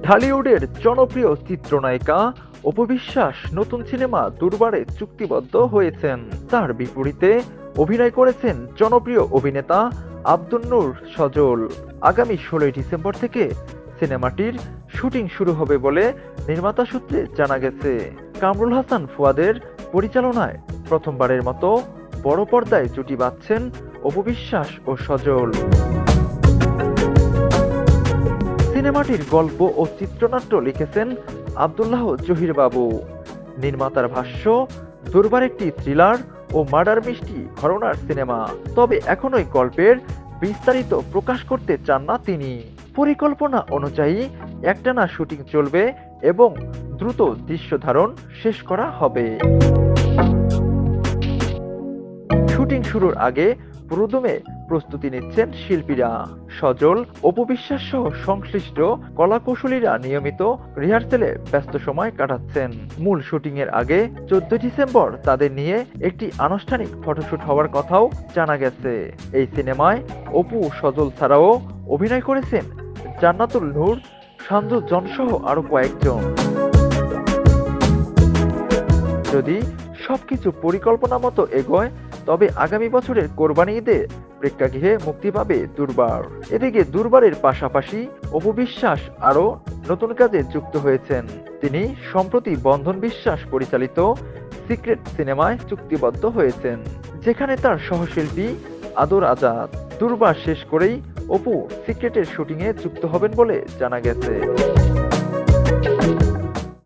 ঢালিউডের জনপ্রিয় চিত্রনায়িকা অপু বিশ্বাস নতুন সিনেমা দুর্বারে চুক্তিবদ্ধ হয়েছেন। তার বিপরীতে অভিনয় করেছেন জনপ্রিয় অভিনেতা আব্দুন নূর সজল। আগামী ১৬ই ডিসেম্বর থেকে সিনেমাটির শুটিং শুরু হবে বলে নির্মাতা সূত্রে জানা গেছে। কামরুল হাসান ফুয়াদের পরিচালনায় প্রথমবারের মতো বড় পর্দায় জুটি বাঁধছেন অপু বিশ্বাস ও সজল। সিনেমাটির গল্প ও চিত্রনাট্য লিখেছেন আব্দুল্লাহ জহির বাবু। নির্মাতার ভাষ্য, দুর্বার একটি থ্রিলার ও মার্ডার মিষ্টি ঘরানার সিনেমা। তবে এখনোই গল্পের বিস্তারিত প্রকাশ করতে চান না তিনি। পরিকল্পনা অনুযায়ী একটানা শুটিং চলবে এবং দ্রুত দৃশ্য ধারণ শেষ করা হবে। শুটিং শুরুর আগে পুরোদমে প্রস্তুতি নিচ্ছেন শিল্পীরা। সজল, অপু বিশ্বাস সহ সংশ্লিষ্ট কলাকুশলীরা নিয়মিত রিহার্সেলে ব্যস্ত সময় কাটাচ্ছেন। মূল শুটিং এর আগে 14 ডিসেম্বর তাদের নিয়ে একটি আনুষ্ঠানিক ফটোশুট হওয়ার কথাও জানা গেছে। এই সিনেমায় অপু, সজল ছাড়াও অভিনয় করেছেন জান্নাতুল নূর, সানজু জন সহ আরো কয়েকজন। যদি সবকিছু পরিকল্পনা মতো এগোয় তবে আগামী বছরের কোরবানি ঈদে প্রেক্ষাগৃহে মুক্তি পাবে দুর্বার। এদিকে দুর্বারের পাশাপাশি অপু বিশ্বাস আরও নতুন কাজে যুক্ত হয়েছেন। তিনি সম্প্রতি বন্ধন বিশ্বাস পরিচালিত সিক্রেট সিনেমায় চুক্তিবদ্ধ হয়েছেন, যেখানে তার সহশিল্পী আদর আজাদ। দুর্বার শেষ করেই অপু সিক্রেটের শুটিংয়ে যুক্ত হবেন বলে জানা গেছে।